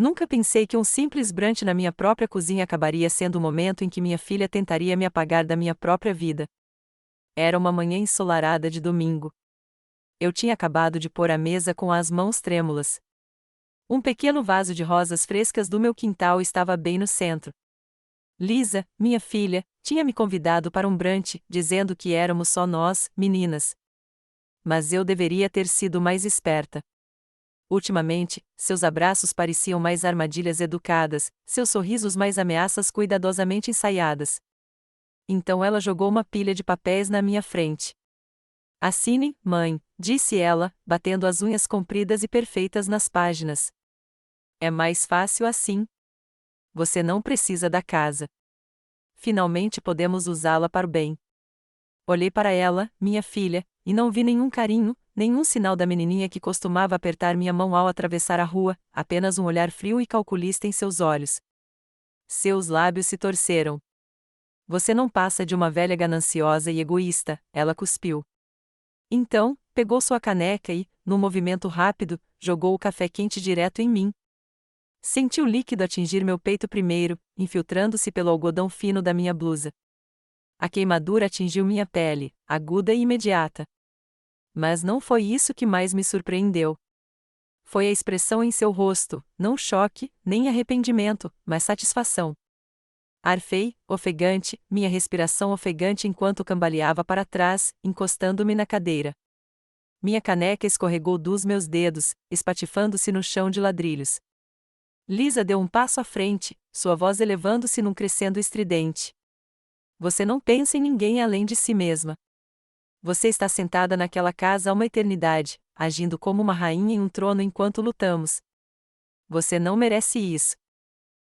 Nunca pensei que um simples brunch na minha própria cozinha acabaria sendo o momento em que minha filha tentaria me apagar da minha própria vida. Era uma manhã ensolarada de domingo. Eu tinha acabado de pôr a mesa com as mãos trêmulas. Um pequeno vaso de rosas frescas do meu quintal estava bem no centro. Lisa, minha filha, tinha me convidado para um brunch, dizendo que éramos só nós, meninas. Mas eu deveria ter sido mais esperta. Ultimamente, seus abraços pareciam mais armadilhas educadas, seus sorrisos mais ameaças cuidadosamente ensaiadas. Então ela jogou uma pilha de papéis na minha frente. Assine, mãe, disse ela, batendo as unhas compridas e perfeitas nas páginas. É mais fácil assim. Você não precisa da casa. Finalmente podemos usá-la para o bem. Olhei para ela, minha filha, e não vi nenhum carinho, nenhum sinal da menininha que costumava apertar minha mão ao atravessar a rua, apenas um olhar frio e calculista em seus olhos. Seus lábios se torceram. Você não passa de uma velha gananciosa e egoísta, ela cuspiu. Então, pegou sua caneca e, num movimento rápido, jogou o café quente direto em mim. Senti o líquido atingir meu peito primeiro, infiltrando-se pelo algodão fino da minha blusa. A queimadura atingiu minha pele, aguda e imediata. Mas não foi isso que mais me surpreendeu. Foi a expressão em seu rosto, não choque, nem arrependimento, mas satisfação. Arfei, ofegante, minha respiração ofegante enquanto cambaleava para trás, encostando-me na cadeira. Minha caneca escorregou dos meus dedos, espatifando-se no chão de ladrilhos. Lisa deu um passo à frente, sua voz elevando-se num crescendo estridente. Você não pensa em ninguém além de si mesma. Você está sentada naquela casa há uma eternidade, agindo como uma rainha em um trono enquanto lutamos. Você não merece isso.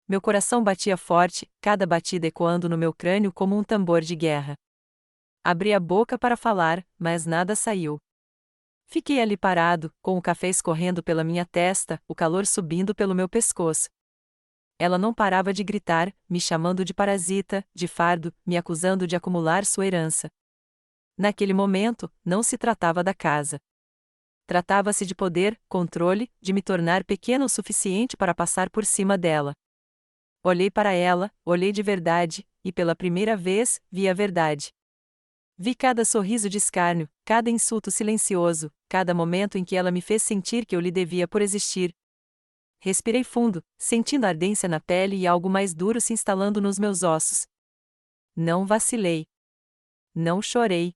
Meu coração batia forte, cada batida ecoando no meu crânio como um tambor de guerra. Abri a boca para falar, mas nada saiu. Fiquei ali parado, com o café escorrendo pela minha testa, o calor subindo pelo meu pescoço. Ela não parava de gritar, me chamando de parasita, de fardo, me acusando de acumular sua herança. Naquele momento, não se tratava da casa. Tratava-se de poder, controle, de me tornar pequeno o suficiente para passar por cima dela. Olhei para ela, olhei de verdade, e pela primeira vez, vi a verdade. Vi cada sorriso de escárnio, cada insulto silencioso, cada momento em que ela me fez sentir que eu lhe devia por existir. Respirei fundo, sentindo a ardência na pele e algo mais duro se instalando nos meus ossos. Não vacilei. Não chorei.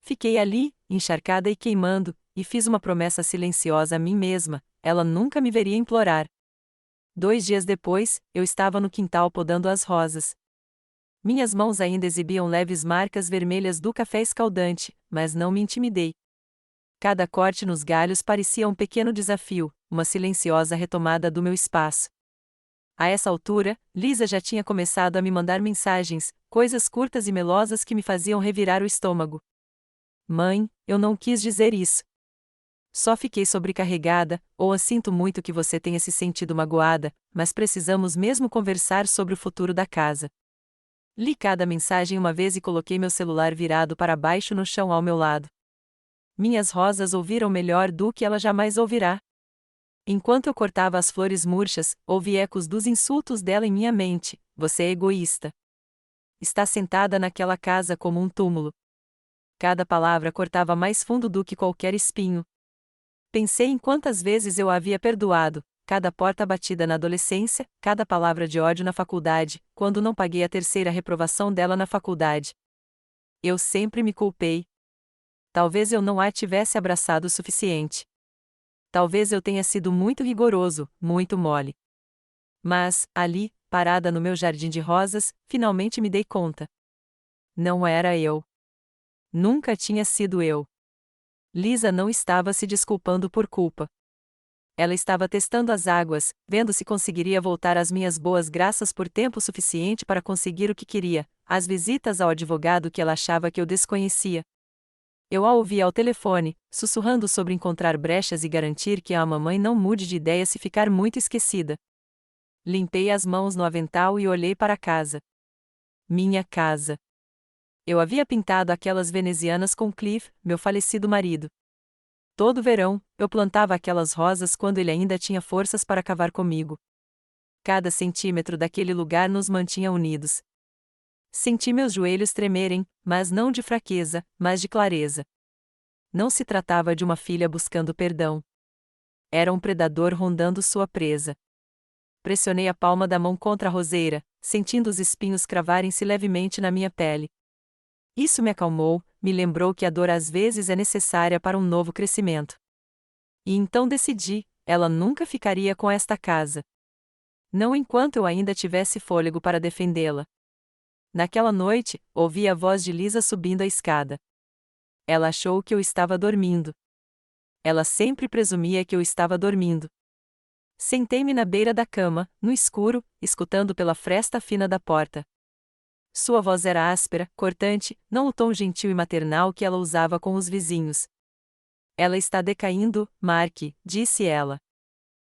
Fiquei ali, encharcada e queimando, e fiz uma promessa silenciosa a mim mesma: ela nunca me veria implorar. 2 dias depois, eu estava no quintal podando as rosas. Minhas mãos ainda exibiam leves marcas vermelhas do café escaldante, mas não me intimidei. Cada corte nos galhos parecia um pequeno desafio, uma silenciosa retomada do meu espaço. A essa altura, Lisa já tinha começado a me mandar mensagens, coisas curtas e melosas que me faziam revirar o estômago. Mãe, eu não quis dizer isso. Só fiquei sobrecarregada, ou sinto muito que você tenha se sentido magoada, mas precisamos mesmo conversar sobre o futuro da casa. Li cada mensagem uma vez e coloquei meu celular virado para baixo no chão ao meu lado. Minhas rosas ouviram melhor do que ela jamais ouvirá. Enquanto eu cortava as flores murchas, ouvi ecos dos insultos dela em minha mente: você é egoísta. Está sentada naquela casa como um túmulo. Cada palavra cortava mais fundo do que qualquer espinho. Pensei em quantas vezes eu a havia perdoado, cada porta batida na adolescência, cada palavra de ódio na faculdade, quando não paguei a terceira reprovação dela na faculdade. Eu sempre me culpei. Talvez eu não a tivesse abraçado o suficiente. Talvez eu tenha sido muito rigoroso, muito mole. Mas, ali, parada no meu jardim de rosas, finalmente me dei conta. Não era eu. Nunca tinha sido eu. Lisa não estava se desculpando por culpa. Ela estava testando as águas, vendo se conseguiria voltar às minhas boas graças por tempo suficiente para conseguir o que queria, as visitas ao advogado que ela achava que eu desconhecia. Eu a ouvi ao telefone, sussurrando sobre encontrar brechas e garantir que a mamãe não mude de ideia se ficar muito esquecida. Limpei as mãos no avental e olhei para a casa. Minha casa. Eu havia pintado aquelas venezianas com Cliff, meu falecido marido. Todo verão, eu plantava aquelas rosas quando ele ainda tinha forças para cavar comigo. Cada centímetro daquele lugar nos mantinha unidos. Senti meus joelhos tremerem, mas não de fraqueza, mas de clareza. Não se tratava de uma filha buscando perdão. Era um predador rondando sua presa. Pressionei a palma da mão contra a roseira, sentindo os espinhos cravarem-se levemente na minha pele. Isso me acalmou, me lembrou que a dor às vezes é necessária para um novo crescimento. E então decidi, ela nunca ficaria com esta casa. Não enquanto eu ainda tivesse fôlego para defendê-la. Naquela noite, ouvi a voz de Lisa subindo a escada. Ela achou que eu estava dormindo. Ela sempre presumia que eu estava dormindo. Sentei-me na beira da cama, no escuro, escutando pela fresta fina da porta. Sua voz era áspera, cortante, não o tom gentil e maternal que ela usava com os vizinhos. Ela está decaindo, Mark, disse ela.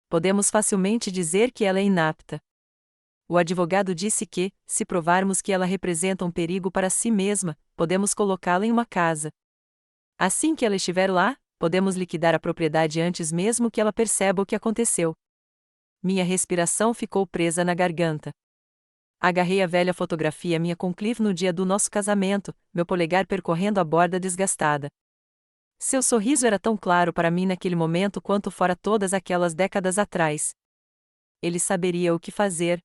Podemos facilmente dizer que ela é inapta. O advogado disse que, se provarmos que ela representa um perigo para si mesma, podemos colocá-la em uma casa. Assim que ela estiver lá, podemos liquidar a propriedade antes mesmo que ela perceba o que aconteceu. Minha respiração ficou presa na garganta. Agarrei a velha fotografia minha com Cliff no dia do nosso casamento, meu polegar percorrendo a borda desgastada. Seu sorriso era tão claro para mim naquele momento quanto fora todas aquelas décadas atrás. Ele saberia o que fazer.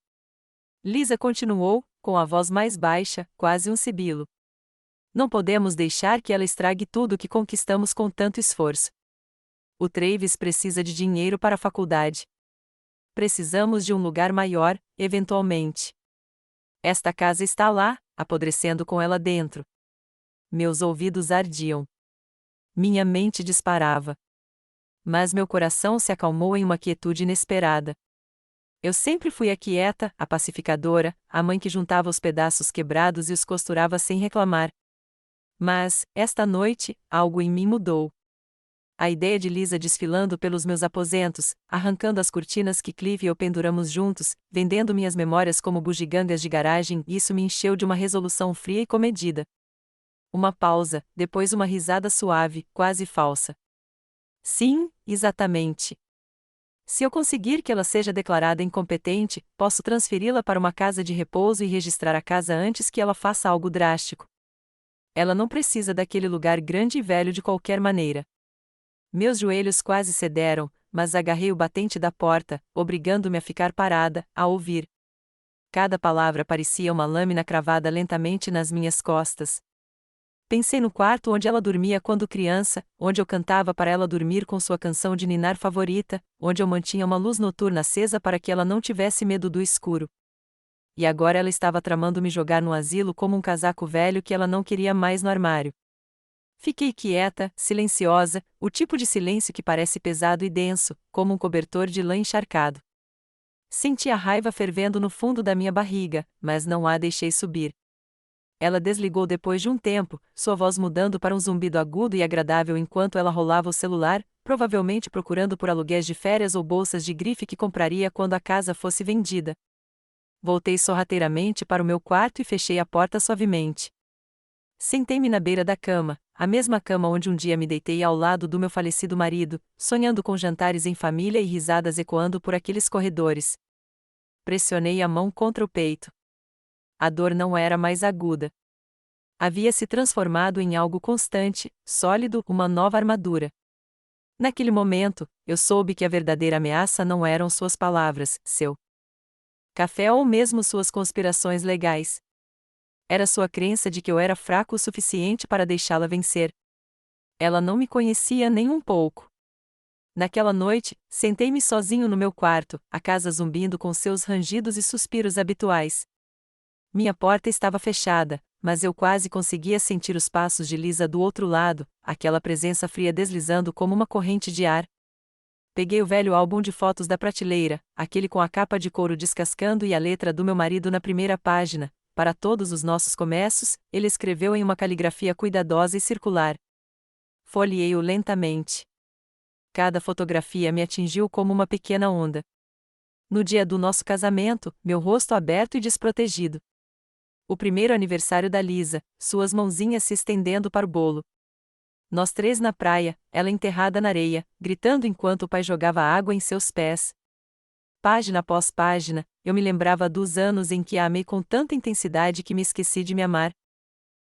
Lisa continuou, com a voz mais baixa, quase um sibilo. Não podemos deixar que ela estrague tudo o que conquistamos com tanto esforço. O Travis precisa de dinheiro para a faculdade. Precisamos de um lugar maior, eventualmente. Esta casa está lá, apodrecendo com ela dentro. Meus ouvidos ardiam. Minha mente disparava. Mas meu coração se acalmou em uma quietude inesperada. Eu sempre fui a quieta, a pacificadora, a mãe que juntava os pedaços quebrados e os costurava sem reclamar. Mas, esta noite, algo em mim mudou. A ideia de Lisa desfilando pelos meus aposentos, arrancando as cortinas que Clive e eu penduramos juntos, vendendo minhas memórias como bugigangas de garagem, isso me encheu de uma resolução fria e comedida. Uma pausa, depois uma risada suave, quase falsa. Sim, exatamente. Se eu conseguir que ela seja declarada incompetente, posso transferi-la para uma casa de repouso e registrar a casa antes que ela faça algo drástico. Ela não precisa daquele lugar grande e velho de qualquer maneira. Meus joelhos quase cederam, mas agarrei o batente da porta, obrigando-me a ficar parada, a ouvir. Cada palavra parecia uma lâmina cravada lentamente nas minhas costas. Pensei no quarto onde ela dormia quando criança, onde eu cantava para ela dormir com sua canção de ninar favorita, onde eu mantinha uma luz noturna acesa para que ela não tivesse medo do escuro. E agora ela estava tramando me jogar no asilo como um casaco velho que ela não queria mais no armário. Fiquei quieta, silenciosa, o tipo de silêncio que parece pesado e denso, como um cobertor de lã encharcado. Senti a raiva fervendo no fundo da minha barriga, mas não a deixei subir. Ela desligou depois de um tempo, sua voz mudando para um zumbido agudo e agradável enquanto ela rolava o celular, provavelmente procurando por aluguéis de férias ou bolsas de grife que compraria quando a casa fosse vendida. Voltei sorrateiramente para o meu quarto e fechei a porta suavemente. Sentei-me na beira da cama, a mesma cama onde um dia me deitei ao lado do meu falecido marido, sonhando com jantares em família e risadas ecoando por aqueles corredores. Pressionei a mão contra o peito. A dor não era mais aguda. Havia se transformado em algo constante, sólido, uma nova armadura. Naquele momento, eu soube que a verdadeira ameaça não eram suas palavras, seu café ou mesmo suas conspirações legais. Era sua crença de que eu era fraco o suficiente para deixá-la vencer. Ela não me conhecia nem um pouco. Naquela noite, sentei-me sozinho no meu quarto, a casa zumbindo com seus rangidos e suspiros habituais. Minha porta estava fechada, mas eu quase conseguia sentir os passos de Lisa do outro lado, aquela presença fria deslizando como uma corrente de ar. Peguei o velho álbum de fotos da prateleira, aquele com a capa de couro descascando e a letra do meu marido na primeira página. Para todos os nossos começos, ele escreveu em uma caligrafia cuidadosa e circular. Folheei-o lentamente. Cada fotografia me atingiu como uma pequena onda. No dia do nosso casamento, meu rosto aberto e desprotegido. O primeiro aniversário da Lisa, suas mãozinhas se estendendo para o bolo. nós três na praia, ela enterrada na areia, gritando enquanto o pai jogava água em seus pés. Página após página, eu me lembrava dos anos em que a amei com tanta intensidade que me esqueci de me amar.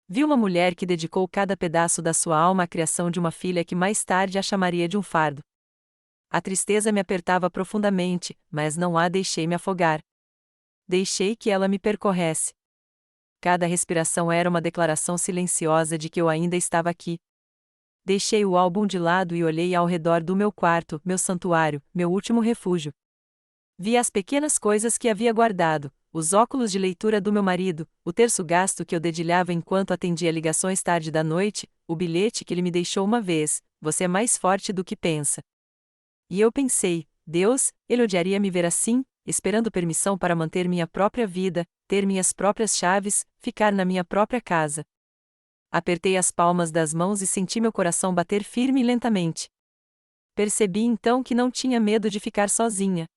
Vi uma mulher que dedicou cada pedaço da sua alma à criação de uma filha que mais tarde a chamaria de um fardo. A tristeza me apertava profundamente, mas não a deixei me afogar. Deixei que ela me percorresse. Cada respiração era uma declaração silenciosa de que eu ainda estava aqui. Deixei o álbum de lado e olhei ao redor do meu quarto, meu santuário, meu último refúgio. Vi as pequenas coisas que havia guardado, os óculos de leitura do meu marido, o terço gasto que eu dedilhava enquanto atendia ligações tarde da noite, o bilhete que ele me deixou uma vez: "Você é mais forte do que pensa." E eu pensei, Deus, ele odiaria me ver assim, esperando permissão para manter minha própria vida, ter minhas próprias chaves, ficar na minha própria casa. Apertei as palmas das mãos e senti meu coração bater firme e lentamente. Percebi então que não tinha medo de ficar sozinha.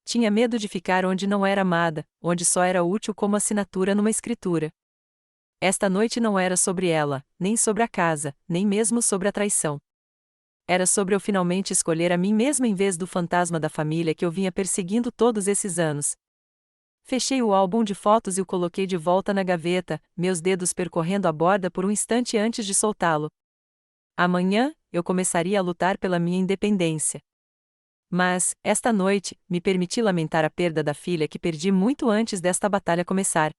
Tinha medo de ficar onde não era amada, onde só era útil como assinatura numa escritura. Esta noite não era sobre ela, nem sobre a casa, nem mesmo sobre a traição. Era sobre eu finalmente escolher a mim mesma em vez do fantasma da família que eu vinha perseguindo todos esses anos. Fechei o álbum de fotos e o coloquei de volta na gaveta, meus dedos percorrendo a borda por um instante antes de soltá-lo. Amanhã, eu começaria a lutar pela minha independência. Mas, esta noite, me permiti lamentar a perda da filha que perdi muito antes desta batalha começar.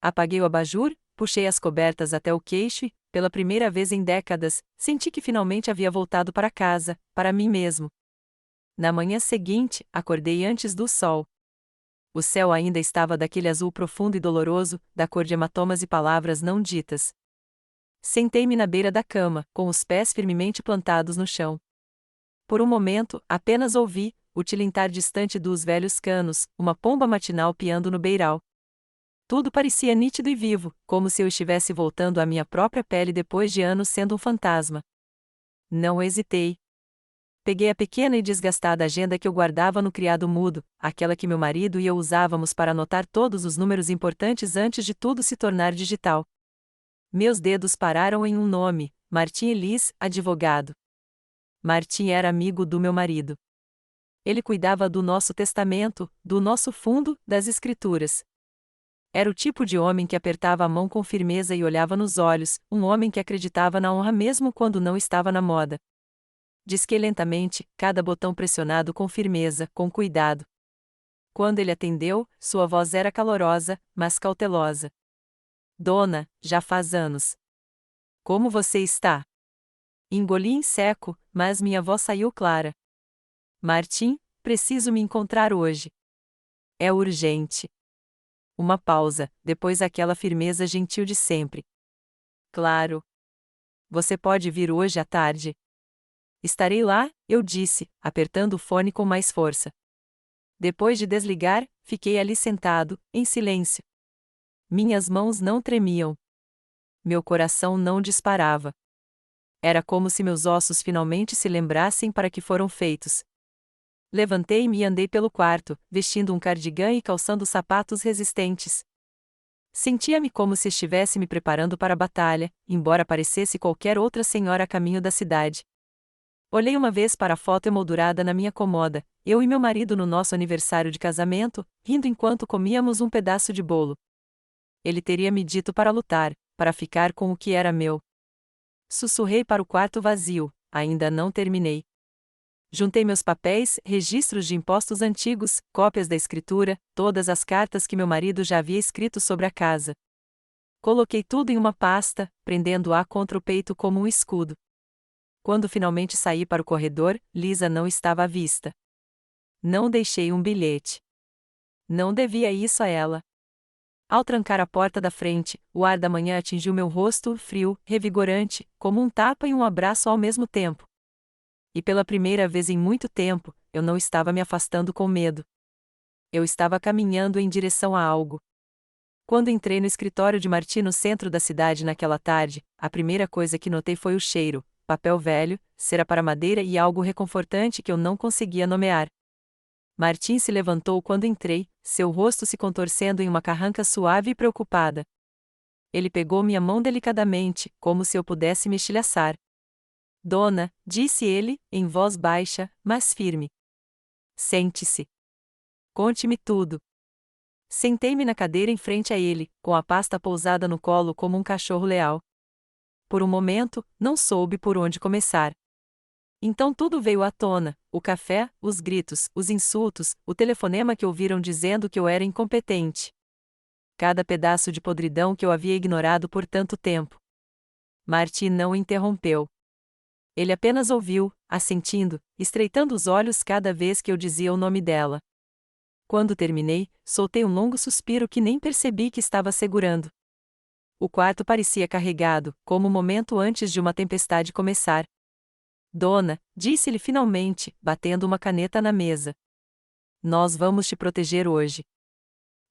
Apaguei o abajur, puxei as cobertas até o queixo e, pela primeira vez em décadas, senti que finalmente havia voltado para casa, para mim mesmo. Na manhã seguinte, acordei antes do sol. O céu ainda estava daquele azul profundo e doloroso, da cor de hematomas e palavras não ditas. Sentei-me na beira da cama, com os pés firmemente plantados no chão. Por um momento, apenas ouvi, o tilintar distante dos velhos canos, uma pomba matinal piando no beiral. Tudo parecia nítido e vivo, como se eu estivesse voltando à minha própria pele depois de anos sendo um fantasma. Não hesitei. Peguei a pequena e desgastada agenda que eu guardava no criado mudo, aquela que meu marido e eu usávamos para anotar todos os números importantes antes de tudo se tornar digital. Meus dedos pararam em um nome: Martin Ellis, advogado. Martin era amigo do meu marido. Ele cuidava do nosso testamento, do nosso fundo, das escrituras. Era o tipo de homem que apertava a mão com firmeza e olhava nos olhos, um homem que acreditava na honra mesmo quando não estava na moda. Disquei lentamente, cada botão pressionado com firmeza, com cuidado. Quando ele atendeu, sua voz era calorosa, mas cautelosa. "Dona, já faz anos. Como você está?" Engoli em seco, mas minha voz saiu clara. "Martin, preciso me encontrar hoje. É urgente." Uma pausa, depois aquela firmeza gentil de sempre. "Claro. Você pode vir hoje à tarde?" "Estarei lá", eu disse, apertando o fone com mais força. Depois de desligar, fiquei ali sentado, em silêncio. Minhas mãos não tremiam. Meu coração não disparava. Era como se meus ossos finalmente se lembrassem para que foram feitos. Levantei-me e andei pelo quarto, vestindo um cardigã e calçando sapatos resistentes. Sentia-me como se estivesse me preparando para a batalha, embora parecesse qualquer outra senhora a caminho da cidade. Olhei uma vez para a foto emoldurada na minha cômoda, eu e meu marido no nosso aniversário de casamento, rindo enquanto comíamos um pedaço de bolo. Ele teria me dito para lutar, para ficar com o que era meu. Sussurrei para o quarto vazio: "Ainda não terminei." Juntei meus papéis, registros de impostos antigos, cópias da escritura, todas as cartas que meu marido já havia escrito sobre a casa. Coloquei tudo em uma pasta, prendendo-a contra o peito como um escudo. Quando finalmente saí para o corredor, Lisa não estava à vista. Não deixei um bilhete. Não devia isso a ela. Ao trancar a porta da frente, o ar da manhã atingiu meu rosto, frio, revigorante, como um tapa e um abraço ao mesmo tempo. E pela primeira vez em muito tempo, eu não estava me afastando com medo. Eu estava caminhando em direção a algo. Quando entrei no escritório de Martin no centro da cidade naquela tarde, a primeira coisa que notei foi o cheiro: papel velho, cera para madeira e algo reconfortante que eu não conseguia nomear. Martin se levantou quando entrei, seu rosto se contorcendo em uma carranca suave e preocupada. Ele pegou minha mão delicadamente, como se eu pudesse me estilhaçar. Dona, disse ele, em voz baixa, mas firme. Sente-se. Conte-me tudo. Sentei-me na cadeira em frente a ele, com a pasta pousada no colo como um cachorro leal. Por um momento, não soube por onde começar. Então tudo veio à tona: o café, os gritos, os insultos, o telefonema que ouviram dizendo que eu era incompetente. Cada pedaço de podridão que eu havia ignorado por tanto tempo. Marty não o interrompeu. Ele apenas ouviu, assentindo, estreitando os olhos cada vez que eu dizia o nome dela. Quando terminei, soltei um longo suspiro que nem percebi que estava segurando. O quarto parecia carregado, como o momento antes de uma tempestade começar. Dona, disse-lhe finalmente, batendo uma caneta na mesa. Nós vamos te proteger hoje.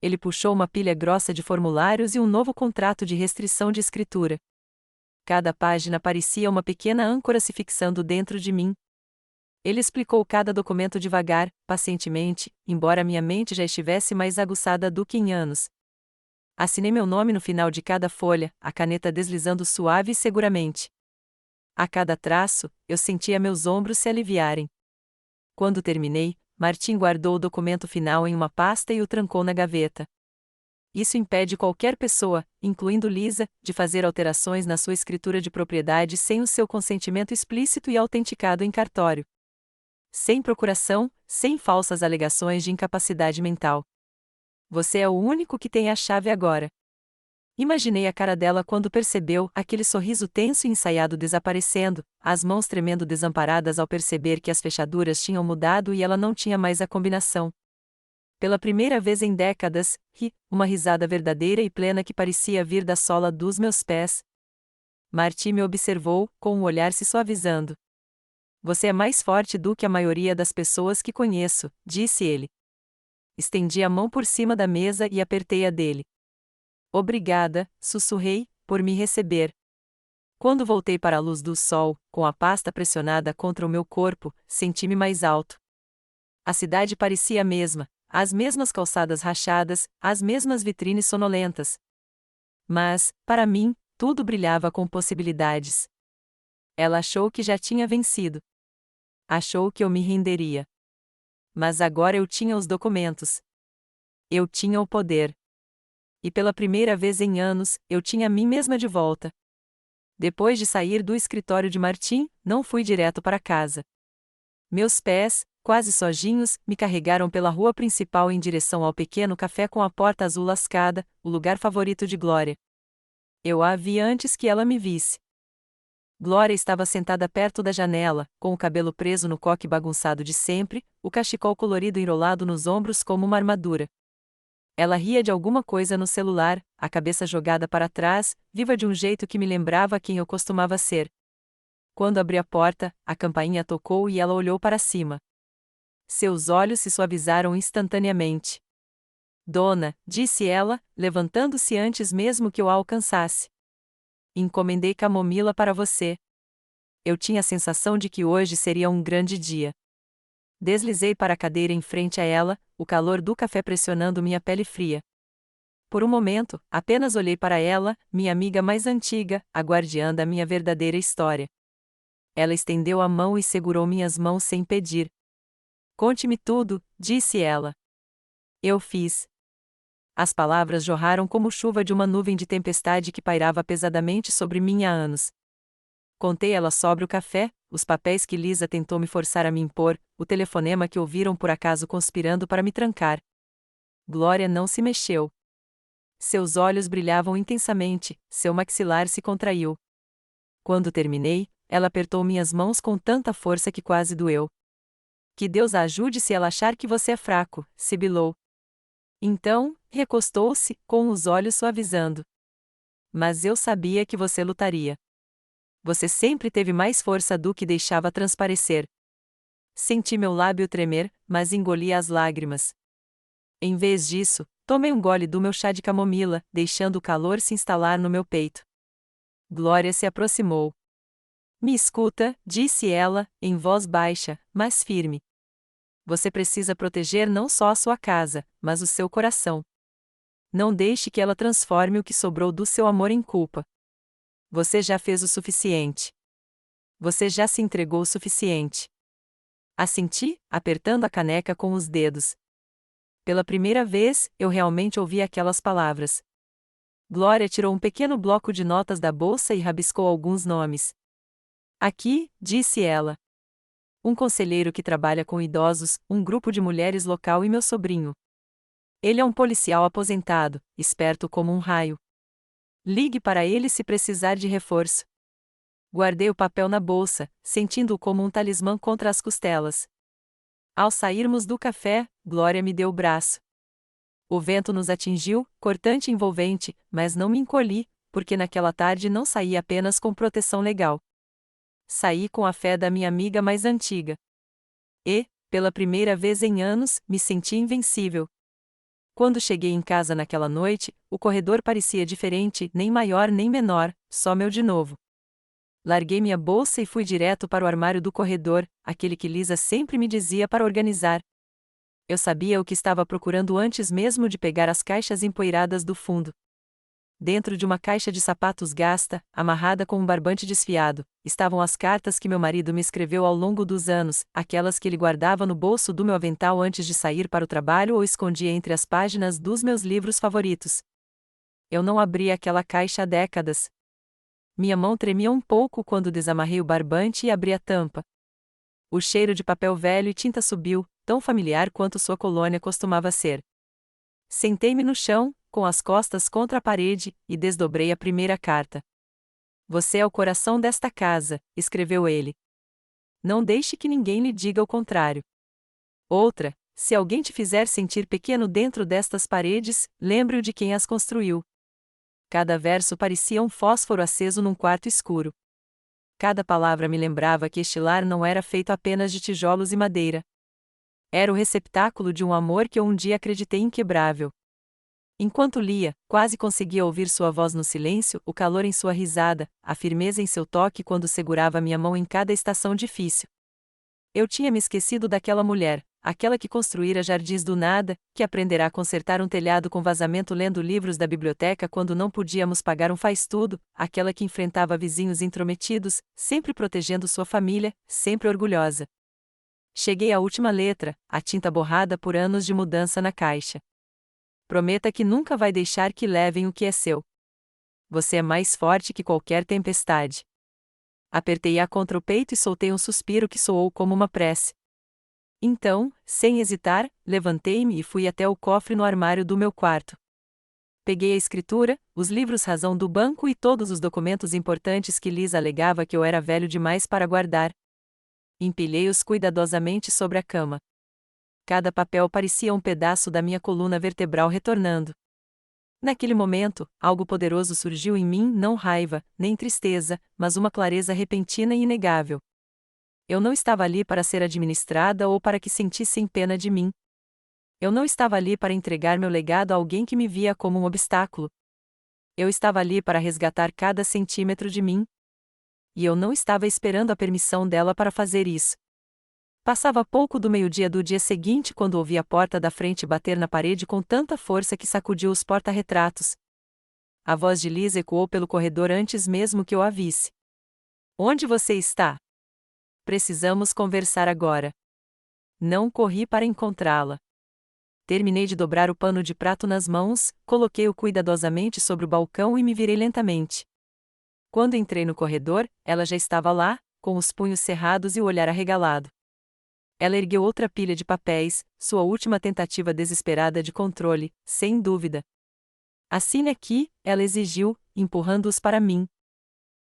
Ele puxou uma pilha grossa de formulários e um novo contrato de restrição de escritura. Cada página parecia uma pequena âncora se fixando dentro de mim. Ele explicou cada documento devagar, pacientemente, embora minha mente já estivesse mais aguçada do que em anos. Assinei meu nome no final de cada folha, a caneta deslizando suave e seguramente. A cada traço, eu sentia meus ombros se aliviarem. Quando terminei, Martim guardou o documento final em uma pasta e o trancou na gaveta. Isso impede qualquer pessoa, incluindo Lisa, de fazer alterações na sua escritura de propriedade sem o seu consentimento explícito e autenticado em cartório. Sem procuração, sem falsas alegações de incapacidade mental. Você é o único que tem a chave agora. Imaginei a cara dela quando percebeu aquele sorriso tenso e ensaiado desaparecendo, as mãos tremendo desamparadas ao perceber que as fechaduras tinham mudado e ela não tinha mais a combinação. Pela primeira vez em décadas, ri, uma risada verdadeira e plena que parecia vir da sola dos meus pés. Marty me observou, com o olhar se suavizando. Você é mais forte do que a maioria das pessoas que conheço, disse ele. Estendi a mão por cima da mesa e apertei a dele. Obrigada, sussurrei, por me receber. Quando voltei para a luz do sol, com a pasta pressionada contra o meu corpo, senti-me mais alto. A cidade parecia a mesma, as mesmas calçadas rachadas, as mesmas vitrines sonolentas. Mas, para mim, tudo brilhava com possibilidades. Ela achou que já tinha vencido. Achou que eu me renderia. Mas agora eu tinha os documentos. Eu tinha o poder. E pela primeira vez em anos, eu tinha a mim mesma de volta. Depois de sair do escritório de Martim, não fui direto para casa. Meus pés, quase sojinhos, me carregaram pela rua principal em direção ao pequeno café com a porta azul lascada, o lugar favorito de Glória. Eu a vi antes que ela me visse. Glória estava sentada perto da janela, com o cabelo preso no coque bagunçado de sempre, o cachecol colorido enrolado nos ombros como uma armadura. Ela ria de alguma coisa no celular, a cabeça jogada para trás, viva de um jeito que me lembrava quem eu costumava ser. Quando abri a porta, a campainha tocou e ela olhou para cima. Seus olhos se suavizaram instantaneamente. Dona, disse ela, levantando-se antes mesmo que eu a alcançasse. Encomendei camomila para você. Eu tinha a sensação de que hoje seria um grande dia. Deslizei para a cadeira em frente a ela, o calor do café pressionando minha pele fria. Por um momento, apenas olhei para ela, minha amiga mais antiga, a guardiã da minha verdadeira história. Ela estendeu a mão e segurou minhas mãos sem pedir. Conte-me tudo, disse ela. Eu fiz. As palavras jorraram como chuva de uma nuvem de tempestade que pairava pesadamente sobre mim há anos. Contei ela sobre o café, os papéis que Lisa tentou me forçar a me impor, o telefonema que ouviram por acaso conspirando para me trancar. Glória não se mexeu. Seus olhos brilhavam intensamente, seu maxilar se contraiu. Quando terminei, ela apertou minhas mãos com tanta força que quase doeu. Que Deus a ajude se ela achar que você é fraco, sibilou. Então, recostou-se, com os olhos suavizando. Mas eu sabia que você lutaria. Você sempre teve mais força do que deixava transparecer. Senti meu lábio tremer, mas engoli as lágrimas. Em vez disso, tomei um gole do meu chá de camomila, deixando o calor se instalar no meu peito. Glória se aproximou. Me escuta, disse ela, em voz baixa, mas firme. Você precisa proteger não só a sua casa, mas o seu coração. Não deixe que ela transforme o que sobrou do seu amor em culpa. Você já fez o suficiente. Você já se entregou o suficiente. Assenti, apertando a caneca com os dedos. Pela primeira vez, eu realmente ouvi aquelas palavras. Glória tirou um pequeno bloco de notas da bolsa e rabiscou alguns nomes. Aqui, disse ela. Um conselheiro que trabalha com idosos, um grupo de mulheres local e meu sobrinho. Ele é um policial aposentado, esperto como um raio. Ligue para ele se precisar de reforço. Guardei o papel na bolsa, sentindo-o como um talismã contra as costelas. Ao sairmos do café, Glória me deu o braço. O vento nos atingiu, cortante e envolvente, mas não me encolhi, porque naquela tarde não saí apenas com proteção legal. Saí com a fé da minha amiga mais antiga. E, pela primeira vez em anos, me senti invencível. Quando cheguei em casa naquela noite, o corredor parecia diferente, nem maior nem menor, só meu de novo. Larguei minha bolsa e fui direto para o armário do corredor, aquele que Lisa sempre me dizia para organizar. Eu sabia o que estava procurando antes mesmo de pegar as caixas empoeiradas do fundo. Dentro de uma caixa de sapatos gasta, amarrada com um barbante desfiado, estavam as cartas que meu marido me escreveu ao longo dos anos, aquelas que ele guardava no bolso do meu avental antes de sair para o trabalho ou escondia entre as páginas dos meus livros favoritos. Eu não abri aquela caixa há décadas. Minha mão tremia um pouco quando desamarrei o barbante e abri a tampa. O cheiro de papel velho e tinta subiu, tão familiar quanto sua colônia costumava ser. Sentei-me no chão, com as costas contra a parede, e desdobrei a primeira carta. Você é o coração desta casa, escreveu ele. Não deixe que ninguém lhe diga o contrário. Outra, se alguém te fizer sentir pequeno dentro destas paredes, lembre-o de quem as construiu. Cada verso parecia um fósforo aceso num quarto escuro. Cada palavra me lembrava que este lar não era feito apenas de tijolos e madeira. Era o receptáculo de um amor que eu um dia acreditei inquebrável. Enquanto lia, quase conseguia ouvir sua voz no silêncio, o calor em sua risada, a firmeza em seu toque quando segurava minha mão em cada estação difícil. Eu tinha me esquecido daquela mulher, aquela que construíra jardins do nada, que aprenderá a consertar um telhado com vazamento lendo livros da biblioteca quando não podíamos pagar um faz-tudo, aquela que enfrentava vizinhos intrometidos, sempre protegendo sua família, sempre orgulhosa. Cheguei à última letra, a tinta borrada por anos de mudança na caixa. Prometa que nunca vai deixar que levem o que é seu. Você é mais forte que qualquer tempestade. Apertei-a contra o peito e soltei um suspiro que soou como uma prece. Então, sem hesitar, levantei-me e fui até o cofre no armário do meu quarto. Peguei a escritura, os livros razão do banco e todos os documentos importantes que Lisa alegava que eu era velho demais para guardar. Empilhei-os cuidadosamente sobre a cama. Cada papel parecia um pedaço da minha coluna vertebral retornando. Naquele momento, algo poderoso surgiu em mim, não raiva, nem tristeza, mas uma clareza repentina e inegável. Eu não estava ali para ser administrada ou para que sentissem pena de mim. Eu não estava ali para entregar meu legado a alguém que me via como um obstáculo. Eu estava ali para resgatar cada centímetro de mim. E eu não estava esperando a permissão dela para fazer isso. Passava pouco do meio-dia do dia seguinte quando ouvi a porta da frente bater na parede com tanta força que sacudiu os porta-retratos. A voz de Lisa ecoou pelo corredor antes mesmo que eu a visse. Onde você está? Precisamos conversar agora. Não corri para encontrá-la. Terminei de dobrar o pano de prato nas mãos, coloquei-o cuidadosamente sobre o balcão e me virei lentamente. Quando entrei no corredor, ela já estava lá, com os punhos cerrados e o olhar arregalado. Ela ergueu outra pilha de papéis, sua última tentativa desesperada de controle, sem dúvida. Assine aqui, ela exigiu, empurrando-os para mim.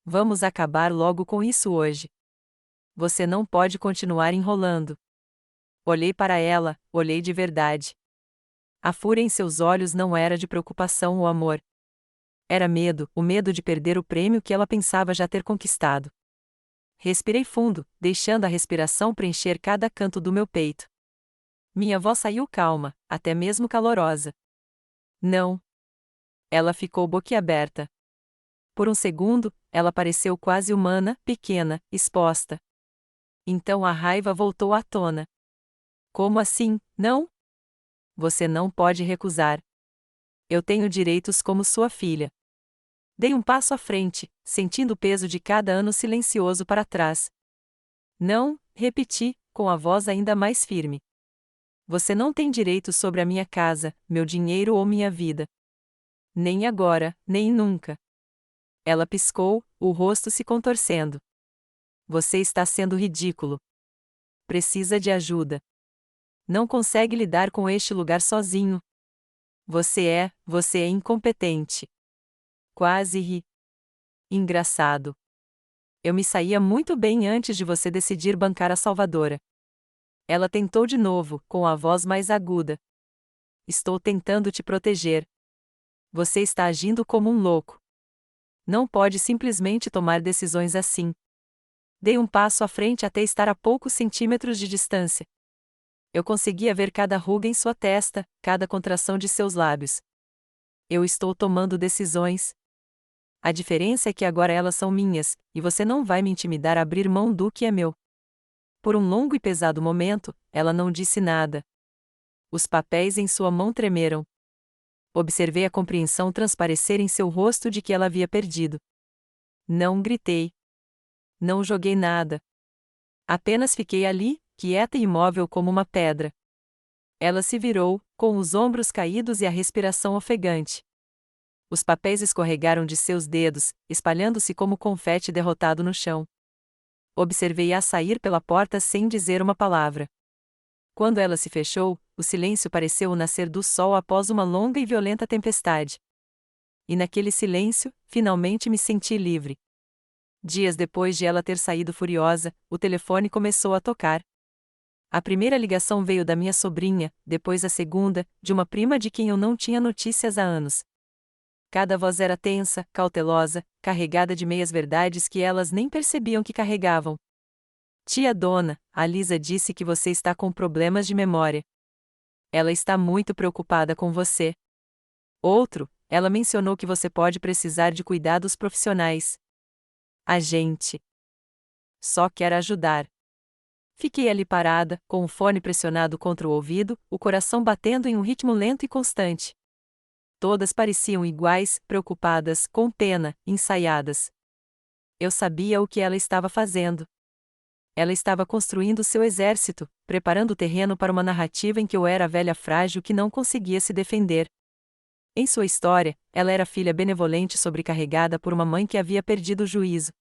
Vamos acabar logo com isso hoje. Você não pode continuar enrolando. Olhei para ela, olhei de verdade. A fúria em seus olhos não era de preocupação ou amor. Era medo, o medo de perder o prêmio que ela pensava já ter conquistado. Respirei fundo, deixando a respiração preencher cada canto do meu peito. Minha voz saiu calma, até mesmo calorosa. Não. Ela ficou boquiaberta. Por um segundo, ela pareceu quase humana, pequena, exposta. Então a raiva voltou à tona. Como assim, não? Você não pode recusar. Eu tenho direitos como sua filha. Dei um passo à frente, sentindo o peso de cada ano silencioso para trás. Não, repeti, com a voz ainda mais firme. Você não tem direito sobre a minha casa, meu dinheiro ou minha vida. Nem agora, nem nunca. Ela piscou, o rosto se contorcendo. Você está sendo ridículo. Precisa de ajuda. Não consegue lidar com este lugar sozinho. Você é incompetente. Quase ri. Engraçado. Eu me saía muito bem antes de você decidir bancar a salvadora. Ela tentou de novo, com a voz mais aguda. Estou tentando te proteger. Você está agindo como um louco. Não pode simplesmente tomar decisões assim. Dei um passo à frente até estar a poucos centímetros de distância. Eu conseguia ver cada ruga em sua testa, cada contração de seus lábios. Eu estou tomando decisões. A diferença é que agora elas são minhas, e você não vai me intimidar a abrir mão do que é meu. Por um longo e pesado momento, ela não disse nada. Os papéis em sua mão tremeram. Observei a compreensão transparecer em seu rosto de que ela havia perdido. Não gritei. Não joguei nada. Apenas fiquei ali, quieta e imóvel como uma pedra. Ela se virou, com os ombros caídos e a respiração ofegante. Os papéis escorregaram de seus dedos, espalhando-se como confete derrotado no chão. Observei-a sair pela porta sem dizer uma palavra. Quando ela se fechou, o silêncio pareceu o nascer do sol após uma longa e violenta tempestade. E naquele silêncio, finalmente me senti livre. Dias depois de ela ter saído furiosa, o telefone começou a tocar. A primeira ligação veio da minha sobrinha, depois a segunda, de uma prima de quem eu não tinha notícias há anos. Cada voz era tensa, cautelosa, carregada de meias-verdades que elas nem percebiam que carregavam. Tia Dona, a Lisa disse que você está com problemas de memória. Ela está muito preocupada com você. Outro, ela mencionou que você pode precisar de cuidados profissionais. A gente só quer ajudar. Fiquei ali parada, com o fone pressionado contra o ouvido, o coração batendo em um ritmo lento e constante. Todas pareciam iguais, preocupadas, com pena, ensaiadas. Eu sabia o que ela estava fazendo. Ela estava construindo seu exército, preparando o terreno para uma narrativa em que eu era a velha frágil que não conseguia se defender. Em sua história, ela era filha benevolente sobrecarregada por uma mãe que havia perdido o juízo.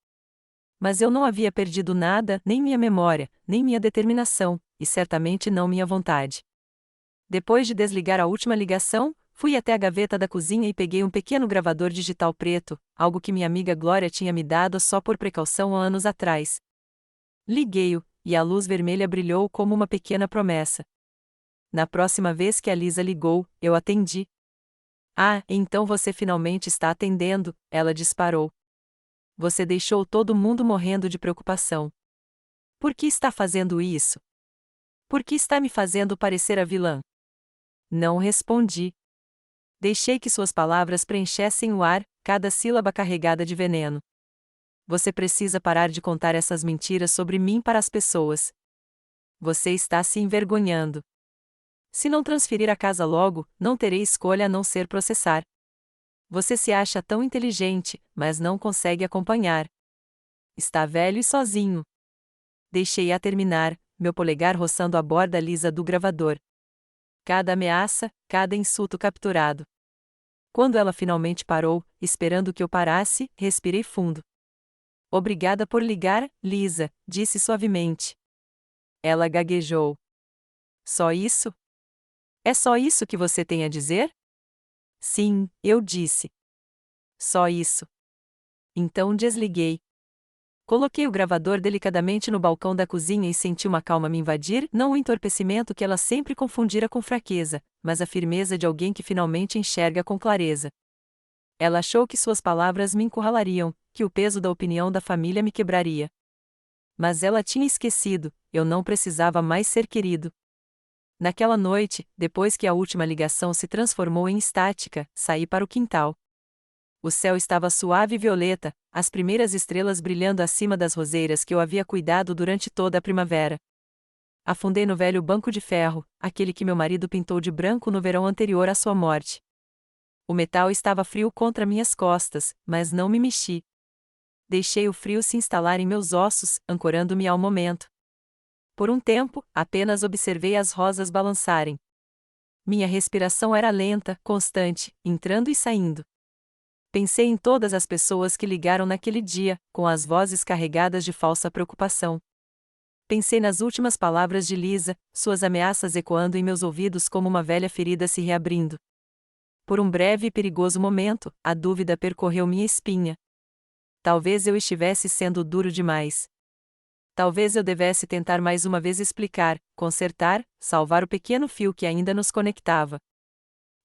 Mas eu não havia perdido nada, nem minha memória, nem minha determinação, e certamente não minha vontade. Depois de desligar a última ligação, fui até a gaveta da cozinha e peguei um pequeno gravador digital preto, algo que minha amiga Glória tinha me dado só por precaução há anos atrás. Liguei-o, e a luz vermelha brilhou como uma pequena promessa. Na próxima vez que a Lisa ligou, eu atendi. Ah, então você finalmente está atendendo, ela disparou. Você deixou todo mundo morrendo de preocupação. Por que está fazendo isso? Por que está me fazendo parecer a vilã? Não respondi. Deixei que suas palavras preenchessem o ar, cada sílaba carregada de veneno. Você precisa parar de contar essas mentiras sobre mim para as pessoas. Você está se envergonhando. Se não transferir a casa logo, não terei escolha a não ser processar. Você se acha tão inteligente, mas não consegue acompanhar. Está velho e sozinho. Deixei-a terminar, meu polegar roçando a borda lisa do gravador. Cada ameaça, cada insulto capturado. Quando ela finalmente parou, esperando que eu parasse, respirei fundo. Obrigada por ligar, Lisa, disse suavemente. Ela gaguejou. Só isso? É só isso que você tem a dizer? Sim, eu disse. Só isso. Então desliguei. Coloquei o gravador delicadamente no balcão da cozinha e senti uma calma me invadir, não o entorpecimento que ela sempre confundira com fraqueza, mas a firmeza de alguém que finalmente enxerga com clareza. Ela achou que suas palavras me encurralariam, que o peso da opinião da família me quebraria. Mas ela tinha esquecido, eu não precisava mais ser querido. Naquela noite, depois que a última ligação se transformou em estática, saí para o quintal. O céu estava suave e violeta, as primeiras estrelas brilhando acima das roseiras que eu havia cuidado durante toda a primavera. Afundei no velho banco de ferro, aquele que meu marido pintou de branco no verão anterior à sua morte. O metal estava frio contra minhas costas, mas não me mexi. Deixei o frio se instalar em meus ossos, ancorando-me ao momento. Por um tempo, apenas observei as rosas balançarem. Minha respiração era lenta, constante, entrando e saindo. Pensei em todas as pessoas que ligaram naquele dia, com as vozes carregadas de falsa preocupação. Pensei nas últimas palavras de Lisa, suas ameaças ecoando em meus ouvidos como uma velha ferida se reabrindo. Por um breve e perigoso momento, a dúvida percorreu minha espinha. Talvez eu estivesse sendo duro demais. Talvez eu devesse tentar mais uma vez explicar, consertar, salvar o pequeno fio que ainda nos conectava.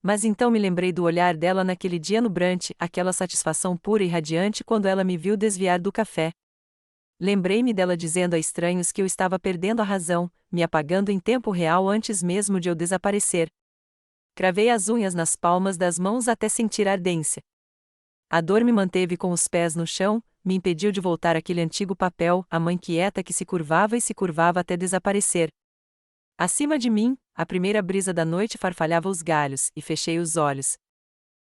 Mas então me lembrei do olhar dela naquele dia no brunch, aquela satisfação pura e radiante quando ela me viu desviar do café. Lembrei-me dela dizendo a estranhos que eu estava perdendo a razão, me apagando em tempo real antes mesmo de eu desaparecer. Cravei as unhas nas palmas das mãos até sentir a ardência. A dor me manteve com os pés no chão, me impediu de voltar àquele antigo papel, a mãe quieta que se curvava e se curvava até desaparecer. Acima de mim, a primeira brisa da noite farfalhava os galhos, e fechei os olhos.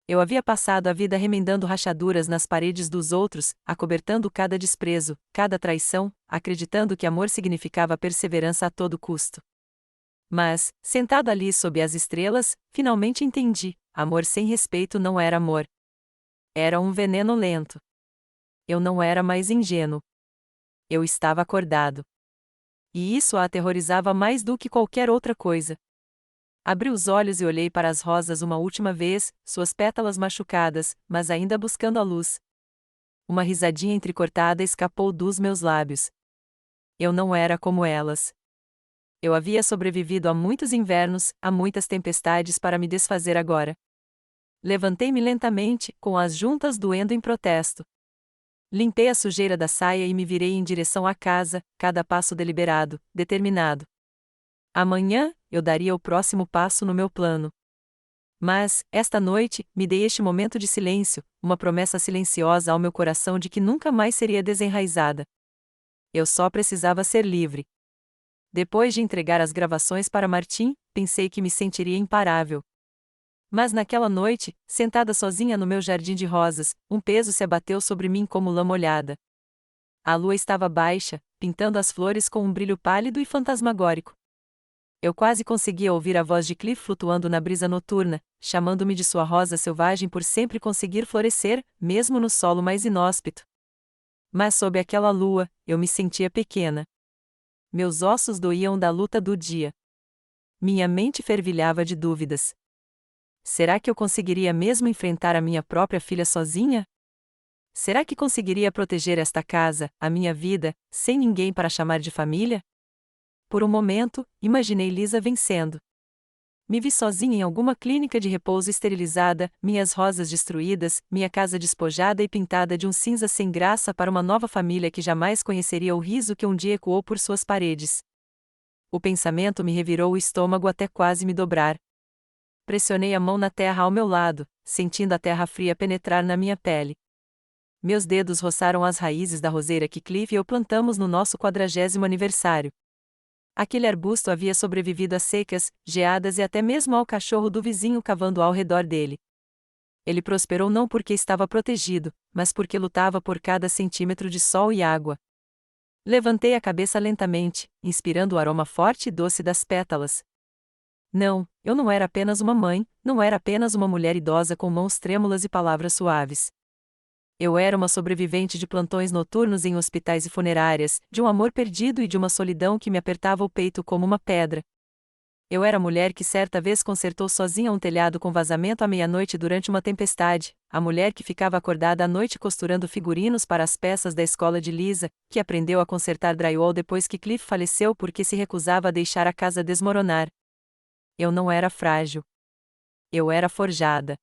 Eu havia passado a vida remendando rachaduras nas paredes dos outros, acobertando cada desprezo, cada traição, acreditando que amor significava perseverança a todo custo. Mas, sentado ali sob as estrelas, finalmente entendi: amor sem respeito não era amor. Era um veneno lento. Eu não era mais ingênuo. Eu estava acordado. E isso a aterrorizava mais do que qualquer outra coisa. Abri os olhos e olhei para as rosas uma última vez, suas pétalas machucadas, mas ainda buscando a luz. Uma risadinha entrecortada escapou dos meus lábios. Eu não era como elas. Eu havia sobrevivido a muitos invernos, a muitas tempestades para me desfazer agora. Levantei-me lentamente, com as juntas doendo em protesto. Limpei a sujeira da saia e me virei em direção à casa, cada passo deliberado, determinado. Amanhã, eu daria o próximo passo no meu plano. Mas, esta noite, me dei este momento de silêncio, uma promessa silenciosa ao meu coração de que nunca mais seria desenraizada. Eu só precisava ser livre. Depois de entregar as gravações para Martim, pensei que me sentiria imparável. Mas naquela noite, sentada sozinha no meu jardim de rosas, um peso se abateu sobre mim como lã molhada. A lua estava baixa, pintando as flores com um brilho pálido e fantasmagórico. Eu quase conseguia ouvir a voz de Cliff flutuando na brisa noturna, chamando-me de sua rosa selvagem por sempre conseguir florescer, mesmo no solo mais inóspito. Mas sob aquela lua, eu me sentia pequena. Meus ossos doíam da luta do dia. Minha mente fervilhava de dúvidas. Será que eu conseguiria mesmo enfrentar a minha própria filha sozinha? Será que conseguiria proteger esta casa, a minha vida, sem ninguém para chamar de família? Por um momento, imaginei Lisa vencendo. Me vi sozinha em alguma clínica de repouso esterilizada, minhas rosas destruídas, minha casa despojada e pintada de um cinza sem graça para uma nova família que jamais conheceria o riso que um dia ecoou por suas paredes. O pensamento me revirou o estômago até quase me dobrar. Pressionei a mão na terra ao meu lado, sentindo a terra fria penetrar na minha pele. Meus dedos roçaram as raízes da roseira que Cliff e eu plantamos no nosso 40º aniversário. Aquele arbusto havia sobrevivido às secas, geadas e até mesmo ao cachorro do vizinho cavando ao redor dele. Ele prosperou não porque estava protegido, mas porque lutava por cada centímetro de sol e água. Levantei a cabeça lentamente, inspirando o aroma forte e doce das pétalas. Não, eu não era apenas uma mãe, não era apenas uma mulher idosa com mãos trêmulas e palavras suaves. Eu era uma sobrevivente de plantões noturnos em hospitais e funerárias, de um amor perdido e de uma solidão que me apertava o peito como uma pedra. Eu era a mulher que certa vez consertou sozinha um telhado com vazamento à meia-noite durante uma tempestade, a mulher que ficava acordada à noite costurando figurinos para as peças da escola de Lisa, que aprendeu a consertar drywall depois que Cliff faleceu porque se recusava a deixar a casa desmoronar. Eu não era frágil. Eu era forjada.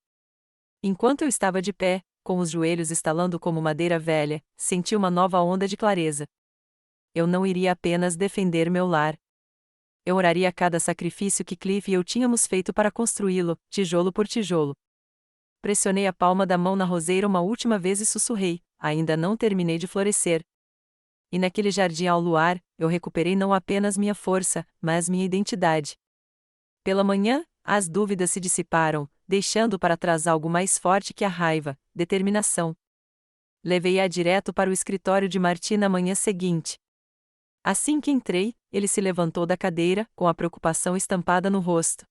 Enquanto eu estava de pé, com os joelhos estalando como madeira velha, senti uma nova onda de clareza. Eu não iria apenas defender meu lar. Eu oraria cada sacrifício que Cliff e eu tínhamos feito para construí-lo, tijolo por tijolo. Pressionei a palma da mão na roseira uma última vez e sussurrei: ainda não terminei de florescer. E naquele jardim ao luar, eu recuperei não apenas minha força, mas minha identidade. Pela manhã, as dúvidas se dissiparam, deixando para trás algo mais forte que a raiva: determinação. Levei-a direto para o escritório de Martin na manhã seguinte. Assim que entrei, ele se levantou da cadeira, com a preocupação estampada no rosto.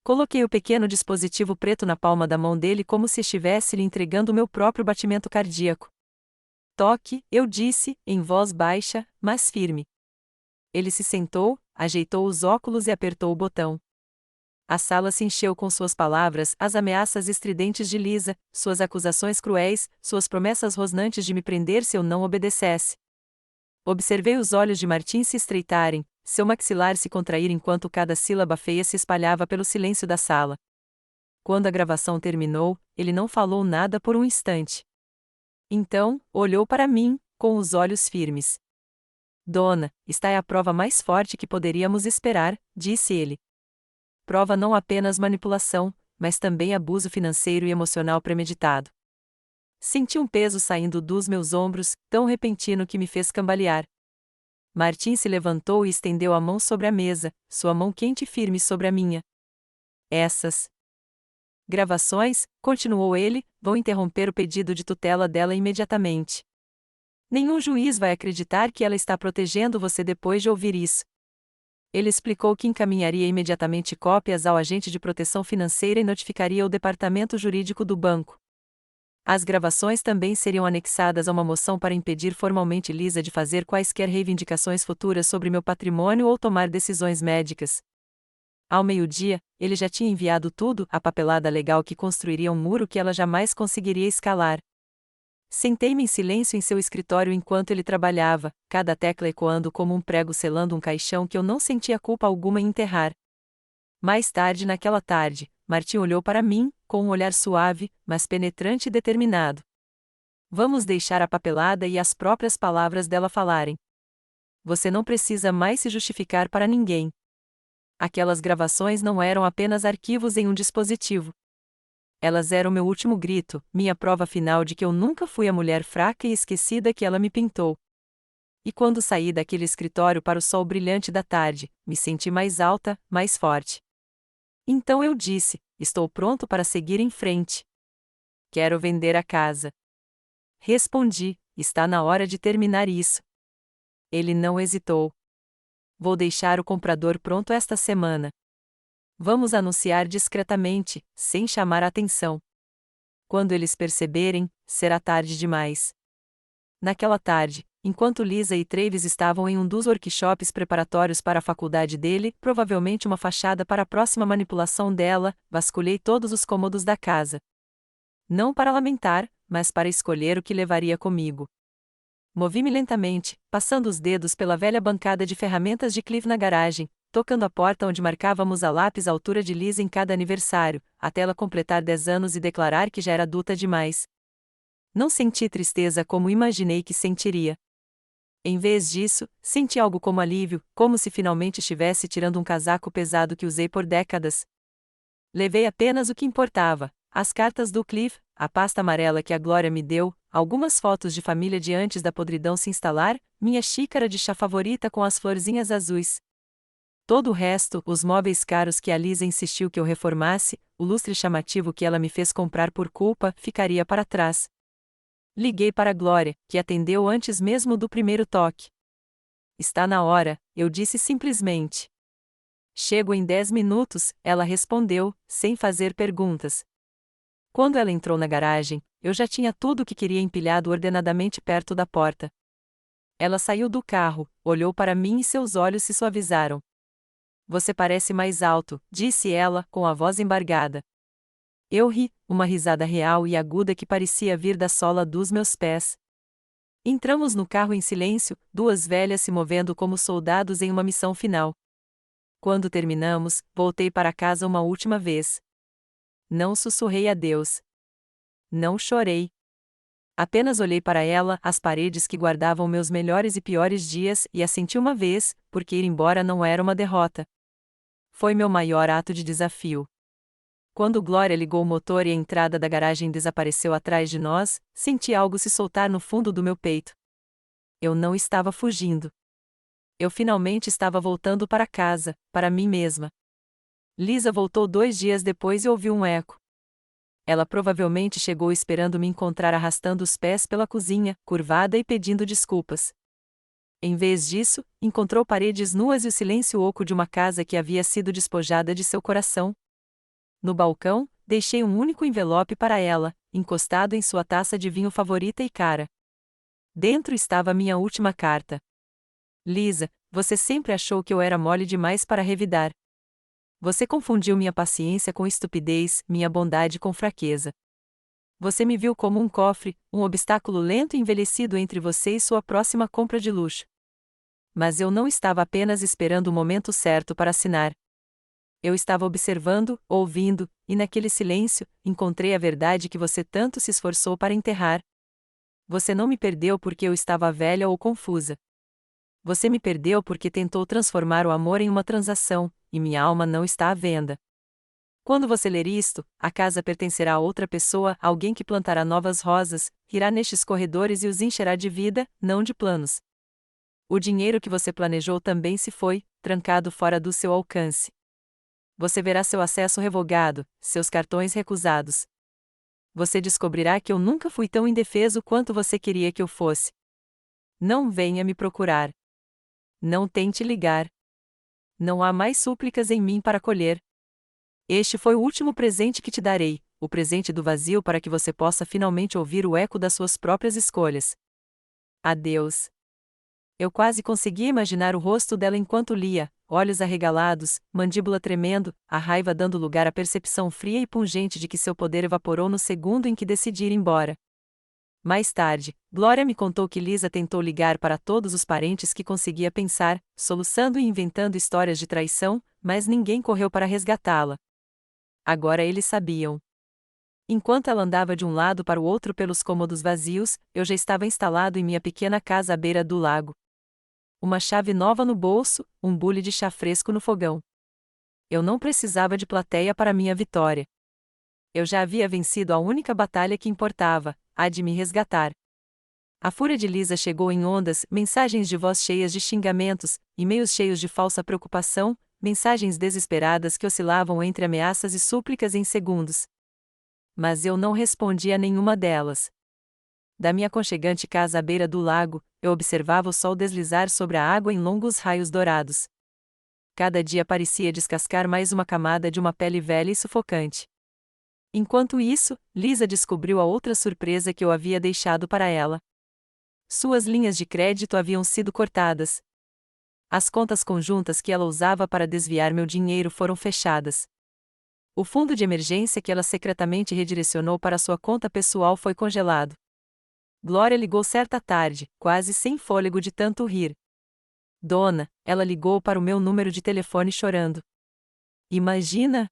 Coloquei o pequeno dispositivo preto na palma da mão dele como se estivesse lhe entregando o meu próprio batimento cardíaco. Toque, eu disse, em voz baixa, mas firme. Ele se sentou, ajeitou os óculos e apertou o botão. A sala se encheu com suas palavras, as ameaças estridentes de Lisa, suas acusações cruéis, suas promessas rosnantes de me prender se eu não obedecesse. Observei os olhos de Martin se estreitarem, seu maxilar se contrair enquanto cada sílaba feia se espalhava pelo silêncio da sala. Quando a gravação terminou, ele não falou nada por um instante. Então, olhou para mim, com os olhos firmes. Dona, esta é a prova mais forte que poderíamos esperar, disse ele. Prova não apenas manipulação, mas também abuso financeiro e emocional premeditado. Senti um peso saindo dos meus ombros, tão repentino que me fez cambalear. Martin se levantou e estendeu a mão sobre a mesa, sua mão quente e firme sobre a minha. Essas gravações, continuou ele, vão interromper o pedido de tutela dela imediatamente. Nenhum juiz vai acreditar que ela está protegendo você depois de ouvir isso. Ele explicou que encaminharia imediatamente cópias ao agente de proteção financeira e notificaria o departamento jurídico do banco. As gravações também seriam anexadas a uma moção para impedir formalmente Lisa de fazer quaisquer reivindicações futuras sobre meu patrimônio ou tomar decisões médicas. Ao meio-dia, ele já tinha enviado tudo, a papelada legal que construiria um muro que ela jamais conseguiria escalar. Sentei-me em silêncio em seu escritório enquanto ele trabalhava, cada tecla ecoando como um prego selando um caixão que eu não sentia culpa alguma em enterrar. Mais tarde naquela tarde, Martin olhou para mim, com um olhar suave, mas penetrante e determinado. Vamos deixar a papelada e as próprias palavras dela falarem. Você não precisa mais se justificar para ninguém. Aquelas gravações não eram apenas arquivos em um dispositivo. Elas eram meu último grito, minha prova final de que eu nunca fui a mulher fraca e esquecida que ela me pintou. E quando saí daquele escritório para o sol brilhante da tarde, me senti mais alta, mais forte. Então eu disse: estou pronto para seguir em frente. Quero vender a casa. Respondi: está na hora de terminar isso. Ele não hesitou. Vou deixar o comprador pronto esta semana. Vamos anunciar discretamente, sem chamar a atenção. Quando eles perceberem, será tarde demais. Naquela tarde, enquanto Lisa e Travis estavam em um dos workshops preparatórios para a faculdade dele, provavelmente uma fachada para a próxima manipulação dela, vasculhei todos os cômodos da casa. Não para lamentar, mas para escolher o que levaria comigo. Movi-me lentamente, passando os dedos pela velha bancada de ferramentas de Cliff na garagem, tocando a porta onde marcávamos a lápis a altura de Lisa em cada aniversário, até ela completar 10 anos e declarar que já era adulta demais. Não senti tristeza como imaginei que sentiria. Em vez disso, senti algo como alívio, como se finalmente estivesse tirando um casaco pesado que usei por décadas. Levei apenas o que importava: as cartas do Cliff, a pasta amarela que a Glória me deu, algumas fotos de família de antes da podridão se instalar, minha xícara de chá favorita com as florzinhas azuis. Todo o resto, os móveis caros que a Lisa insistiu que eu reformasse, o lustre chamativo que ela me fez comprar por culpa, ficaria para trás. Liguei para a Glória, que atendeu antes mesmo do primeiro toque. Está na hora, eu disse simplesmente. Chego em 10 minutos, ela respondeu, sem fazer perguntas. Quando ela entrou na garagem, eu já tinha tudo o que queria empilhado ordenadamente perto da porta. Ela saiu do carro, olhou para mim e seus olhos se suavizaram. Você parece mais alto, disse ela, com a voz embargada. Eu ri, uma risada real e aguda que parecia vir da sola dos meus pés. Entramos no carro em silêncio, duas velhas se movendo como soldados em uma missão final. Quando terminamos, voltei para casa uma última vez. Não sussurrei adeus. Não chorei. Apenas olhei para ela, as paredes que guardavam meus melhores e piores dias, e a senti uma vez, porque ir embora não era uma derrota. Foi meu maior ato de desafio. Quando Glória ligou o motor e a entrada da garagem desapareceu atrás de nós, senti algo se soltar no fundo do meu peito. Eu não estava fugindo. Eu finalmente estava voltando para casa, para mim mesma. Lisa voltou 2 dias depois e ouviu um eco. Ela provavelmente chegou esperando me encontrar arrastando os pés pela cozinha, curvada e pedindo desculpas. Em vez disso, encontrou paredes nuas e o silêncio oco de uma casa que havia sido despojada de seu coração. No balcão, deixei um único envelope para ela, encostado em sua taça de vinho favorita e cara. Dentro estava minha última carta. Lisa, você sempre achou que eu era mole demais para revidar. Você confundiu minha paciência com estupidez, minha bondade com fraqueza. Você me viu como um cofre, um obstáculo lento e envelhecido entre você e sua próxima compra de luxo. Mas eu não estava apenas esperando o momento certo para assinar. Eu estava observando, ouvindo, e naquele silêncio, encontrei a verdade que você tanto se esforçou para enterrar. Você não me perdeu porque eu estava velha ou confusa. Você me perdeu porque tentou transformar o amor em uma transação, e minha alma não está à venda. Quando você ler isto, a casa pertencerá a outra pessoa, alguém que plantará novas rosas, irá nestes corredores e os encherá de vida, não de planos. O dinheiro que você planejou também se foi, trancado fora do seu alcance. Você verá seu acesso revogado, seus cartões recusados. Você descobrirá que eu nunca fui tão indefeso quanto você queria que eu fosse. Não venha me procurar. Não tente ligar. Não há mais súplicas em mim para colher. Este foi o último presente que te darei, o presente do vazio para que você possa finalmente ouvir o eco das suas próprias escolhas. Adeus. Eu quase conseguia imaginar o rosto dela enquanto lia, olhos arregalados, mandíbula tremendo, a raiva dando lugar à percepção fria e pungente de que seu poder evaporou no segundo em que decidi ir embora. Mais tarde, Glória me contou que Lisa tentou ligar para todos os parentes que conseguia pensar, soluçando e inventando histórias de traição, mas ninguém correu para resgatá-la. Agora eles sabiam. Enquanto ela andava de um lado para o outro pelos cômodos vazios, eu já estava instalado em minha pequena casa à beira do lago. Uma chave nova no bolso, um bule de chá fresco no fogão. Eu não precisava de plateia para minha vitória. Eu já havia vencido a única batalha que importava, a de me resgatar. A fúria de Lisa chegou em ondas, mensagens de voz cheias de xingamentos, e-mails cheios de falsa preocupação, mensagens desesperadas que oscilavam entre ameaças e súplicas em segundos. Mas eu não respondi a nenhuma delas. Da minha aconchegante casa à beira do lago, eu observava o sol deslizar sobre a água em longos raios dourados. Cada dia parecia descascar mais uma camada de uma pele velha e sufocante. Enquanto isso, Lisa descobriu a outra surpresa que eu havia deixado para ela. Suas linhas de crédito haviam sido cortadas. As contas conjuntas que ela usava para desviar meu dinheiro foram fechadas. O fundo de emergência que ela secretamente redirecionou para sua conta pessoal foi congelado. Glória ligou certa tarde, quase sem fôlego de tanto rir. Dona, ela ligou para o meu número de telefone chorando. Imagina!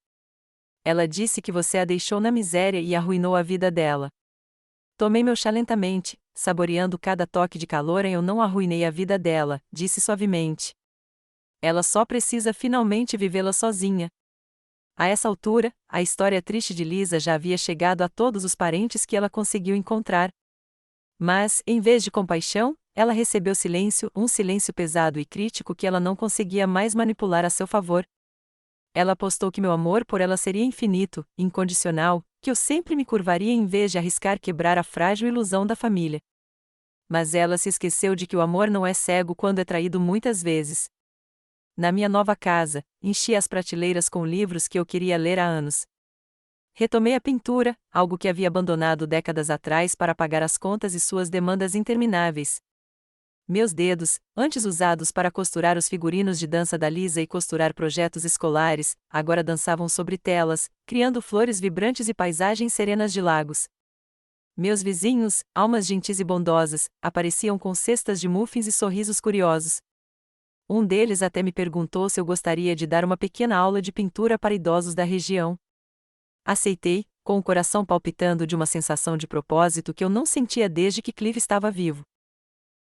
Ela disse que você a deixou na miséria e arruinou a vida dela. Tomei meu chá lentamente, saboreando cada toque de calor e eu não arruinei a vida dela, disse suavemente. Ela só precisa finalmente vivê-la sozinha. A essa altura, a história triste de Lisa já havia chegado a todos os parentes que ela conseguiu encontrar. Mas, em vez de compaixão, ela recebeu silêncio, um silêncio pesado e crítico que ela não conseguia mais manipular a seu favor. Ela apostou que meu amor por ela seria infinito, incondicional, que eu sempre me curvaria em vez de arriscar quebrar a frágil ilusão da família. Mas ela se esqueceu de que o amor não é cego quando é traído muitas vezes. Na minha nova casa, enchi as prateleiras com livros que eu queria ler há anos. Retomei a pintura, algo que havia abandonado décadas atrás para pagar as contas e suas demandas intermináveis. Meus dedos, antes usados para costurar os figurinos de dança da Lisa e costurar projetos escolares, agora dançavam sobre telas, criando flores vibrantes e paisagens serenas de lagos. Meus vizinhos, almas gentis e bondosas, apareciam com cestas de muffins e sorrisos curiosos. Um deles até me perguntou se eu gostaria de dar uma pequena aula de pintura para idosos da região. Aceitei, com o coração palpitando de uma sensação de propósito que eu não sentia desde que Clive estava vivo.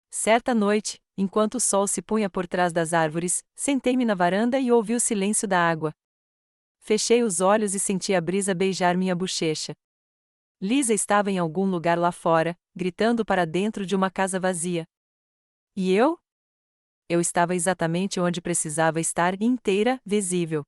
Certa noite, enquanto o sol se punha por trás das árvores, sentei-me na varanda e ouvi o silêncio da água. Fechei os olhos e senti a brisa beijar minha bochecha. Lisa estava em algum lugar lá fora, gritando para dentro de uma casa vazia. E eu? Eu estava exatamente onde precisava estar, inteira, visível.